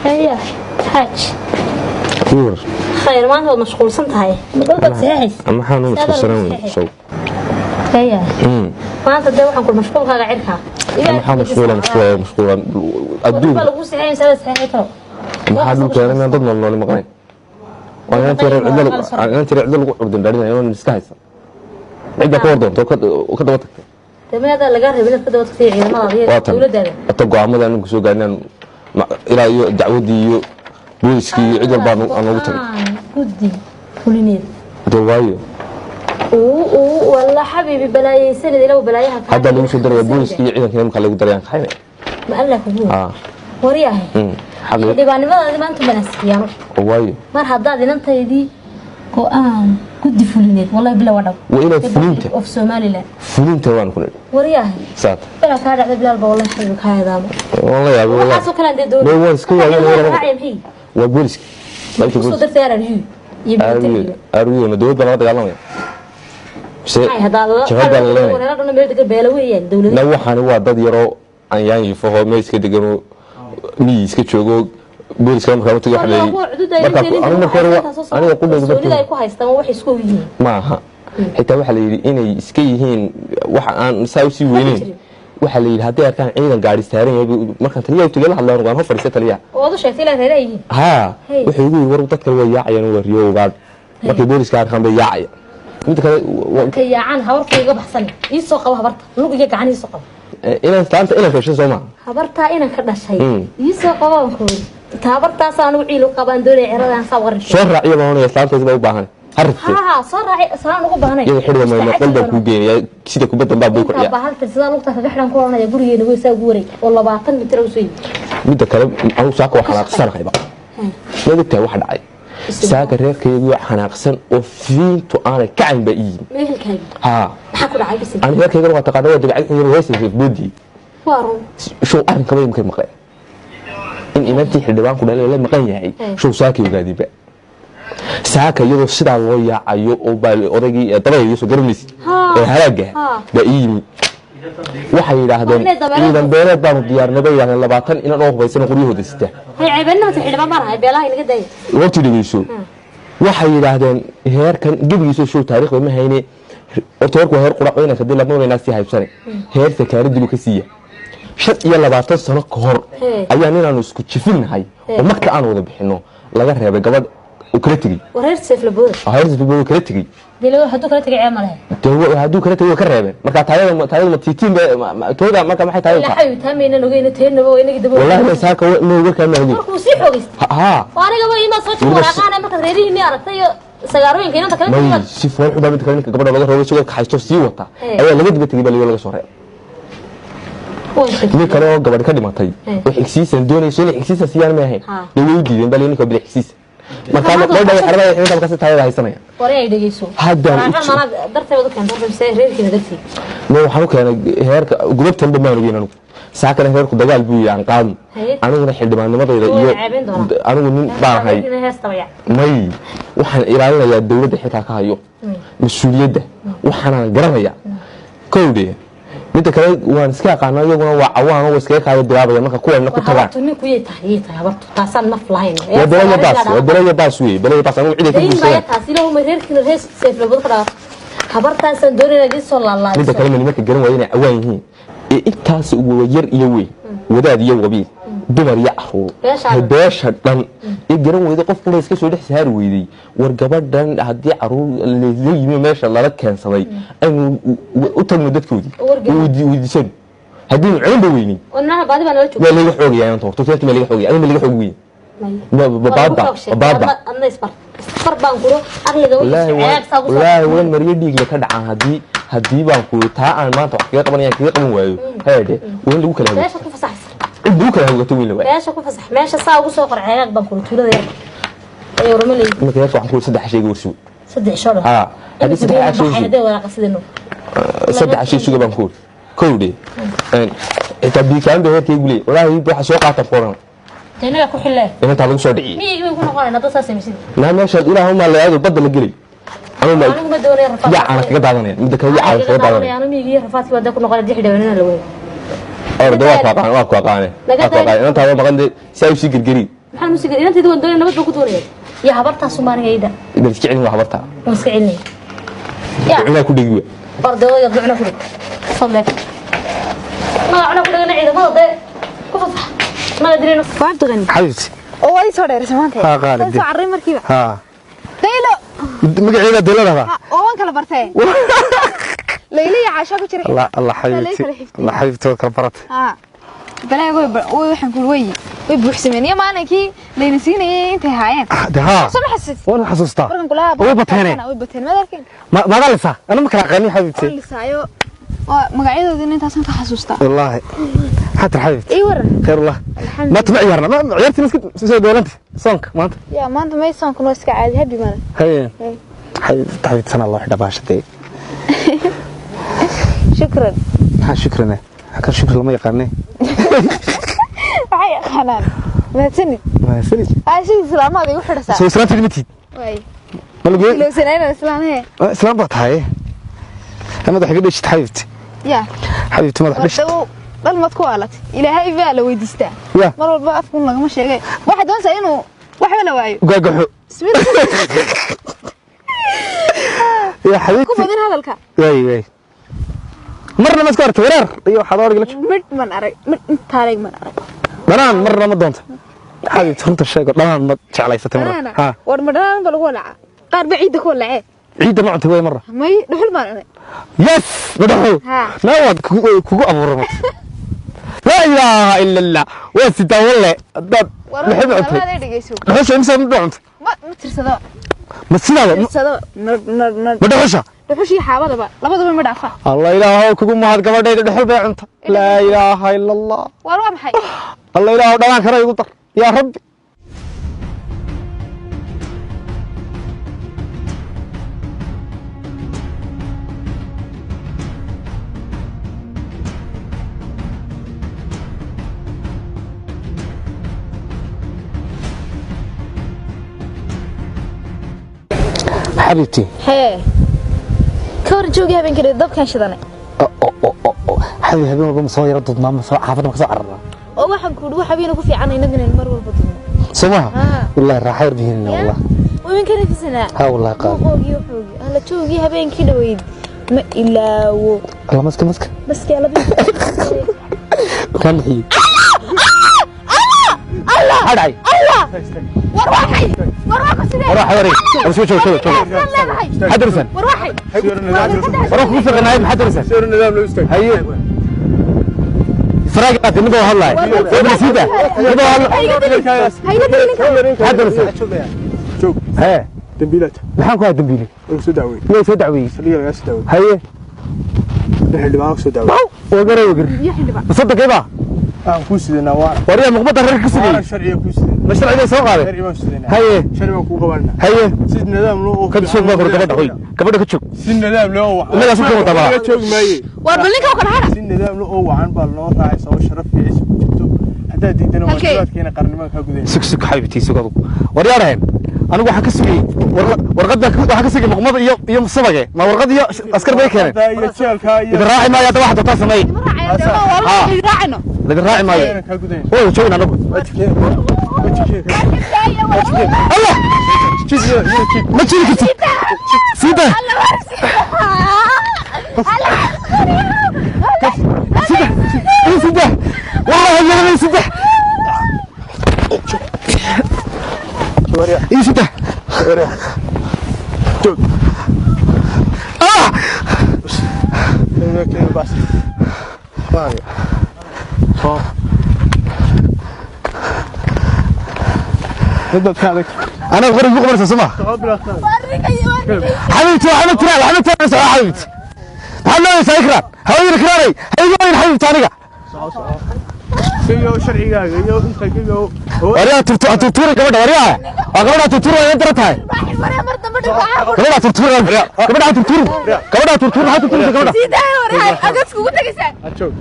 هيا حاج كور خير ما أنت مشغول سنتهاي مقولك ساعس أما حانو مشغول سنوي شو هيا ما أنت ده وحنا كل مشغول كذا عرفها أما حان مشغولة الدول لو ساعين ساعتها ما حد ممكن أنا ضمن الله المقرين وأنا أنت رعدل أردن دارين أنا نستحيل عدة كوردون وكذا وقت تمام هذا اللي قارب إذا كذا وقت فيه ما غير ولد هذا أتوقع عمدا أنك سوق أن إلى دعودي بوليسكي عدل بانو أنا وقتني كودي كلينيد دوايو والله حبيبي بلاي سنة لو بلايها هذا اللي مش دري بوليسكي عدل كلام خليه دريان خاينة ما قال لك أبوه ورياه اللي بعني ما أنتم بنسيانه وايو ما هذا أنت يدي قام كودي فلينيد والله بلا ودو وإلى فلينته في سومالي لا فلينته وين كنا ورياه سات بلا كارد على بلال والله حبيبك هذا والله يا أبو والله حاسو كلام دي لا واسكي والله وبوليسكي ما يكون صدر سيارة ريو أروي ندود بلا وضع الله هذا أنا مريت البلوية الدولة لو حنا وضد يرو أن يعني فهو ما يسكت جنو ميس كتشوجو بوليس كلام خلاص تيجي حلي أنا أقول لك لا يكون هيستمر وحي سكويه ما حتى وحلي إني سكيهين وحن ساوسي وينين وحلي هذا كان عيدا قاعد يستهرين ما كان تليه تقول الله رجعنا هو فريسة تليه وهذا شيء تليه تليه ها وحيقول وربطك الوياع يعني وريو بعد ما في بوليس كان خان بياعي أنت كده يعان هورك يجيب أحسن يسوق وهبرت نوق يجي عن يسوق إنا أنت إنا في شو سوما هبرتها إنا كذا شيء يسوق وانكول تهبرتها صانو عيلو قبان دولي عرضان صور صار رعيه ما هو يسلم تزبط بهان عرفت صار نقول بهان يا حلو ما يقول لك وجين يا كذا كبد باب بكر يا بهان تزال نقطة فحنا نقولنا يا جوري نقول ساقوري والله باطن متروسي بدك كلام أو ساق وحلاق صار خيبة ما بدك واحد عاي ساق الريك يجوا حناقصن وفين أنا كعين بقيم مين الكعين ها حكوا عاي بس أنا هيك يقولوا تقدروا تبعين يروسي في بودي وارو شو أنا كمان يمكن مقال إن إمتى حدوان كنا لا مقال يعني شو ساكي وقادي بقى ساكا يدو سدا ويا أيو أوبال أورجي طبعا يسوع جرميس هلاجه بقيم waxay yiraahdeen idan beelad baan diyaarnay yani 20 in aan uqbaysan qoriyahooda sita hay ceebna ma xilba marahay beelaha inaga day waqti dhigayso waxay yiraahdeen heerkan gabigiisu soo taariikhda ma hayne ortoorku heer quraacayna kadib lama weyna si haybsanay heer sakaaridu ka siiya 20 sano ka hor ayaan inaan isku jifinahay oo marka aan wada bixino laga reebay gabadh وكرتجي ورهرت في البور هرت في البور كرتجي دلو هدو كرتجي عمله تو هدو كرتجي وكرهبن marka taayada ma tiitiin tooda marka maxay taayada la xayu taamina lugayna teena waa inaga dabo wallahi saaka ma uga kana lugay markuu si xoogist ha waaniga way ima soo waraaqana marka reerihiin aragtay sagaarooyinka inta kale ma si fool xuba mid kale gabadha laga rabo suuqa haysto si wata ayaa laga dibadii bal laga soo reeb mid kale oo gabadh ka dhimatay wax xigsiisan doonayso in xigsiisa siyaan ma ahayn way diideen bal inuu bil xigsiis marka ma dad xirada inta ka taayada haysanaya waray ay dhageyso hadda mana dartay wada kan dartay say reerkina dartay ma waxaan keenay heerka gubabtan dhamaan ugu inaan saakana heerku dagaal buu yaan qaad aniguna xildhibaannimadayda iyo anigu nin baahay may waxaan ilaalinayaa dawladda xitaa ka hayo mas'uuliyadda waxaan garanayaa koodee mid kale waan iska aqaanay iyaguna waa cawaan oo iska kaaya bilaabaya marka kuwana ku tagaan nin ku yahay habartu taasan ma flahayn wadalaya baas weey balay baas anigu cid ku soo taasi loo ma reerkina rees safe la bad qara habartaasan doonayna in soo laalaa mid kale nimanka garan waayeen cawaan yihiin intaas ugu yar iyo weey wadaad iyo wabiil dumar iyo caruur beesha dhan garan weyday qof kale iska soo dhex saar weyday war gabadhan hadii caruur leeyimi meesha lala keensaday aynu u tagno dadkoodii weydiisan hadii cilmi weyni wanaha baadi baan la joogo waa laga xoogayaan toorto toorto ma laga xoogay ama laga xoog weyn baaba anna isfar baan kuro aqliga wax saagu wallaahi waan mariyo dhiigna ka dhacaan hadii baan ku taa aan maanta wax kaga qabanayaan kaga qaban waayo heede waan lagu kala meesha ku fasaxsan inuu kala hogato wiil waa meesha ku fasax meesha saa ugu soo qorceeyay baan kula tuulada yar ay urmalay marka yar waxaan ku saddex shay warsu saddex shor ha hadii saddex shay hadii waraaq sidino saddex shay suga baan ku koode inta biikaan baa heerkay gulay wallaahi waxa soo qaatan qoran teenaga ku xilay inta lagu soo dhiciyay miyay ku noqonayna dad saameysan na meesha ilaahu ma leeyahay badda la gelay anigu ma doonay rafaad ya aan kaga daadanay mid kale ya aan kaga daadanay anigu miyay rafaadki wada ku noqonay dixi dhawanina la weey أو واقع قانة أنت هو بقى ساوي شيء جرجري محن مسجد أنت تقول دنيا نبض بكتورية يا حبرتها سومانية إيدا إذا تكعين ما حبرتها مسكيني يا أنا كل جوا برضه يضعنا كله صلك ما أنا كله نعيد ما ضد كفصح ما أدري إنه كيف تغني حبيبتي أول صورة رسمانتها ها غالب صار عري مركبة ها ليلى مقعيدة دلالها وين كلا برتين ليلى عاشاك وشري الله حبيبتي الله حبيبتي كبرت ها بلا وحن كل وي ويبوحسمين يا مالكي لينسيني انت هاين ها سمح حسيت وانا حسوستا ورن كلها وبطهنين وبطهن ما داركين ما لسه انا ما كان غني حبيبتي لسايو مقعيدة انت اصلا حسوستا والله حتى حبيبتي اي ورن خير الله ما تبع عيارنا ما عيارتي مسكت سوي دولنتي صنك ما انت يا ما انت ما يصنك كنو اسكا عادي هبي مالك هي حبيبتي سنة الله وحده باشتي شكرا شكرا كان شكرا لما يقارني هاي خنان ما سند هاي شيء سلامات يو خرسا سو سلامتي دمتي واي ما لقي لو سنين اسلام هي اسلام بطهاي انا ده حاجه دشت حبيبتي يا حبيبتي ما دشت دل ما تكوالت ilaahay baa la weydiistaa mar walba afkun laga ma sheegay waxa doonsa inuu wax la waayo gagaxo يا حبيبتي ku badin hadalka way marna ma skarto wareer iyo xadoor galay mid man arag mid taariig man arag banaan marna ma doonto حبيبتي runta sheego dhanaan ma jeclaysatay marna ha war madaan bal ugu lacaa qaar baciida ku lacay ciida ma cunto way marra may dhuxul ma arag yes dhuxul ma wad kugu abuurmo لا إله إلا الله واسيتا والله الضب نحب عطي نحوش إمسا مدعنت ما ترسدو ما تسينا ترسدو مدحوشة دحوشي حابة با لبضو مدعفة الله إله كوكو مهد قبل دي نحب عنت لا إله إلا الله والله محي الله إله دعان كرا يقطر يا ربي حبيبتي هي كور جوجي هبين كده دب كان شداني حبيبي هبين والله مصور ردد ماما حافظنا مكسو عرنا oo waxaan ku waxa biina ku fiican inagana mar walba dubno سمعها والله راح يربينا والله وين كان في سنة ها والله قال فوقي هلا جوجي هبين كده ويد ما إلا الله مسك بس يلا بي كان حي الله هداي الله وروحي سيدي وروحي وري شوف حدرسن وروحي وروح وصل النايم حدرسن سير النظام لو استوى هي فراقات نبغى والله ابن سيده نبغى والله حدرسن شوف ها دنبيلات maxaan ku hadambiilay soo dacway way soo dacway saliga laga soo dacway haye xildhibaan soo dacway wagar sadaqayba aan ku sidina waa wariya muqbada reer ku sidii sharciga ku sidina ma sharciga soo qaaday sharciga sidina haye sharciga ku qabanna haye sid nidaam loo ka soo ma gabadha hoy gabadha ka joog sid nidaam loo wax inaga soo koob tabaa joog maaye war balinka oo kala hada sid nidaam loo wacan baa loo raacay soo sharaf iyo isku jirto hadaa diidana waa dadkeena qarnimada ka gudeen sug xaybti sugadu wariyaan anigu waxa ka sugay warqada waxa ka sugay muqmada iyo sabage ma warqada iyo askar bay keeneen iyo jeelka iyo raaci ma yaada waxa ta sameey raacino laga raaci maayo ka gudeen oo joogna anagu الله ما تشيل سيده سيده والله يا سيده ايه سيده شوف بس ضد كذا انا غريب مقبل سمع حبيبتي حبيبتي حبيبتي هلا سايكرا هاي كراري هاي حبيبتي انا iyo sharcigaaga iyo inta gigo wariya turtura gabadha wariya gabadha turtura ay dartahay gabadha turtura gabadha sidee wariya agas kugu tagaysaa ajoog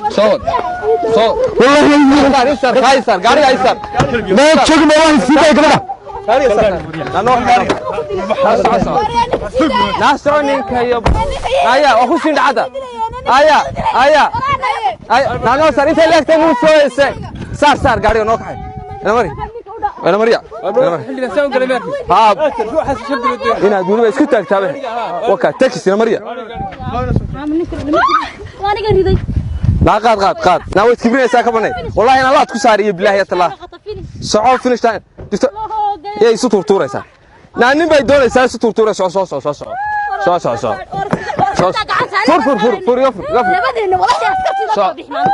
صوت والله يسار قايسر قاري يسار ما تشوف ما واحد سيدي كده قاري يسار ناصرونك يا ايا اخوشين دعده ايا نانو سر انت لك تمو سو صار قاري نو كحي انا مريا اللي سوون كلمات ها شو حس شد هنا دولي اسكت تاغتابه وكا تاكسي انا مريا وانا قريدي لا قاد ناوي كبرين ساكبني والله انا لا تكساري بالله يا الله صعود فينشتاين يا يسو تورتوريسا نانين باي دونيسا يسو تورتوريسا سو فور يفر لبدنا والله اسكتي بخمان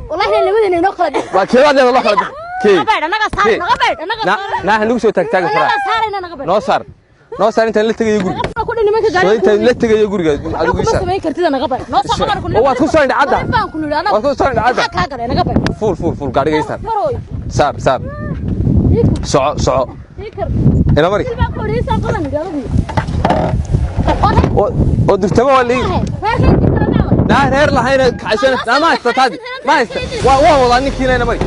والله لبدنا نو خلد waa keebaad la khalad kee naqabeed anaga saar na nagu soo tagtaaga fara noo saar inta la tagay guriga ku dhin nimanka gaari inta la tagay guriga adigu isa sameey kartida naqabeed noo soo qabar ku waad ku soo indhacada baan ku nidana waad ku soo indhacada ka garay naqabeed fuul gaariga saar soco ina mari oo dirtamo wali لا هير لا هير عشان ما استطعت ما است waa wada ninkiina ina mari